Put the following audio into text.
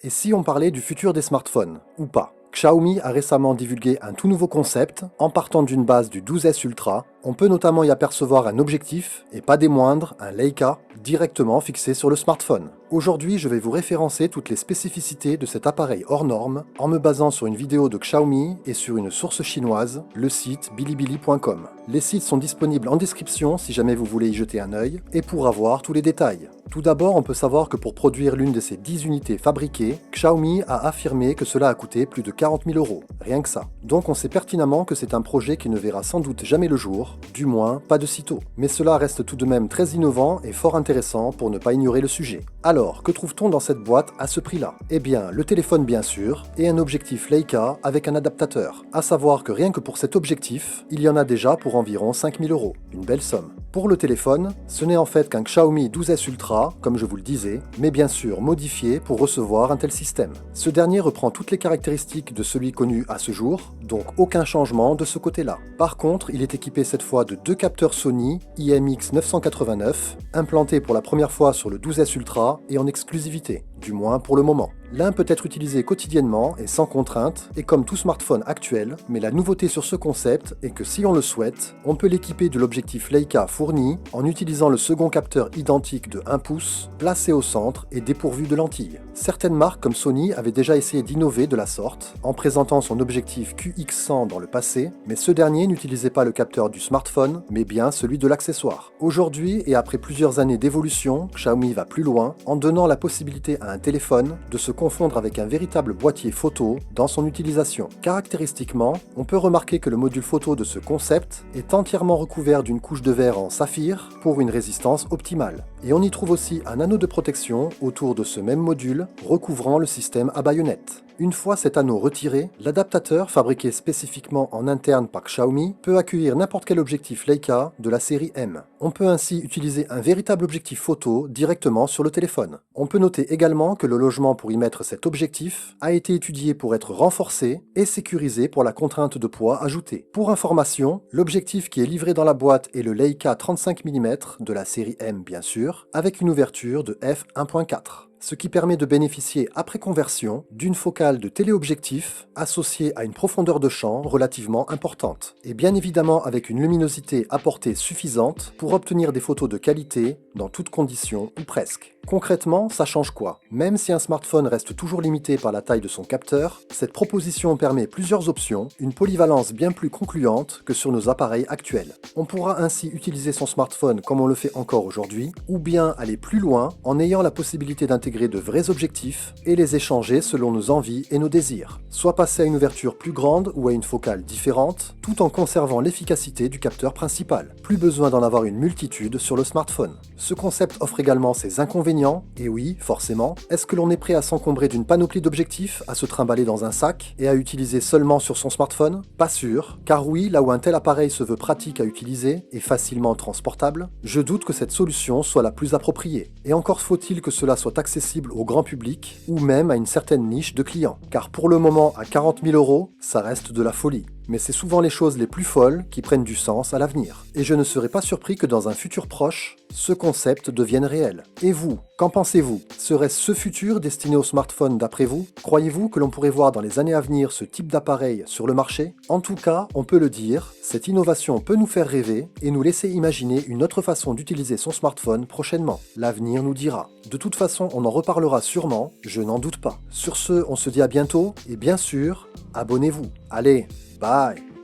Et si on parlait du futur des smartphones, ou pas? Xiaomi a récemment divulgué un tout nouveau concept en partant d'une base du 12S Ultra. On peut notamment y apercevoir un objectif, et pas des moindres, un Leica, directement fixé sur le smartphone. Aujourd'hui, je vais vous référencer toutes les spécificités de cet appareil hors norme en me basant sur une vidéo de Xiaomi et sur une source chinoise, le site bilibili.com. Les sites sont disponibles en description si jamais vous voulez y jeter un œil et pour avoir tous les détails. Tout d'abord, on peut savoir que pour produire l'une de ces 10 unités fabriquées, Xiaomi a affirmé que cela a coûté plus de 40 000 €, rien que ça. Donc on sait pertinemment que c'est un projet qui ne verra sans doute jamais le jour, du moins pas de sitôt. Mais cela reste tout de même très innovant et fort intéressant pour ne pas ignorer le sujet. Alors, que trouve-t-on dans cette boîte à ce prix-là? Eh bien, le téléphone bien sûr, et un objectif Leica avec un adaptateur. À savoir que rien que pour cet objectif, il y en a déjà pour environ 5 000 €, une belle somme. Pour le téléphone, ce n'est en fait qu'un Xiaomi 12S Ultra, comme je vous le disais, mais bien sûr modifié pour recevoir un tel système. Ce dernier reprend toutes les caractéristiques de celui connu à ce jour, donc aucun changement de ce côté-là. Par contre, il est équipé cette fois de deux capteurs Sony IMX989, implantés pour la première fois sur le 12S Ultra et en exclusivité, du moins pour le moment. L'un peut être utilisé quotidiennement et sans contrainte, et comme tout smartphone actuel, mais la nouveauté sur ce concept est que si on le souhaite, on peut l'équiper de l'objectif Leica fourni en utilisant le second capteur identique de 1 pouce, placé au centre et dépourvu de lentilles. Certaines marques comme Sony avaient déjà essayé d'innover de la sorte, en présentant son objectif QX100 dans le passé, mais ce dernier n'utilisait pas le capteur du smartphone, mais bien celui de l'accessoire. Aujourd'hui, et après plusieurs années d'évolution, Xiaomi va plus loin, en donnant la possibilité à un téléphone de se confondre avec un véritable boîtier photo dans son utilisation. Caractéristiquement, on peut remarquer que le module photo de ce concept est entièrement recouvert d'une couche de verre en saphir pour une résistance optimale. Et on y trouve aussi un anneau de protection autour de ce même module recouvrant le système à baïonnette. Une fois cet anneau retiré, l'adaptateur, fabriqué spécifiquement en interne par Xiaomi, peut accueillir n'importe quel objectif Leica de la série M. On peut ainsi utiliser un véritable objectif photo directement sur le téléphone. On peut noter également que le logement pour y mettre cet objectif a été étudié pour être renforcé et sécurisé pour la contrainte de poids ajoutée. Pour information, l'objectif qui est livré dans la boîte est le Leica 35 mm de la série M bien sûr, avec une ouverture de f1.4. Ce qui permet de bénéficier après conversion d'une focale de téléobjectif associée à une profondeur de champ relativement importante, et bien évidemment avec une luminosité apportée suffisante pour obtenir des photos de qualité dans toutes conditions ou presque. Concrètement, ça change quoi? Même si un smartphone reste toujours limité par la taille de son capteur, cette proposition permet plusieurs options, une polyvalence bien plus concluante que sur nos appareils actuels. On pourra ainsi utiliser son smartphone comme on le fait encore aujourd'hui, ou bien aller plus loin en ayant la possibilité d'intégrer de vrais objectifs et les échanger selon nos envies et nos désirs. Soit passer à une ouverture plus grande ou à une focale différente, tout en conservant l'efficacité du capteur principal. Plus besoin d'en avoir une multitude sur le smartphone. Ce concept offre également ses inconvénients. Et oui, forcément, est-ce que l'on est prêt à s'encombrer d'une panoplie d'objectifs, à se trimballer dans un sac et à utiliser seulement sur son smartphone? Pas sûr, car oui, là où un tel appareil se veut pratique à utiliser et facilement transportable, je doute que cette solution soit la plus appropriée. Et encore faut-il que cela soit accessible au grand public ou même à une certaine niche de clients. Car pour le moment, à 40 000 €, ça reste de la folie. Mais c'est souvent les choses les plus folles qui prennent du sens à l'avenir. Et je ne serais pas surpris que dans un futur proche, ce concept devienne réel. Et vous, qu'en pensez-vous? Serait-ce ce futur destiné aux smartphones d'après vous? Croyez-vous que l'on pourrait voir dans les années à venir ce type d'appareil sur le marché? En tout cas, on peut le dire, cette innovation peut nous faire rêver et nous laisser imaginer une autre façon d'utiliser son smartphone prochainement. L'avenir nous dira. De toute façon, on en reparlera sûrement, je n'en doute pas. Sur ce, on se dit à bientôt et bien sûr, abonnez-vous. Allez, bye!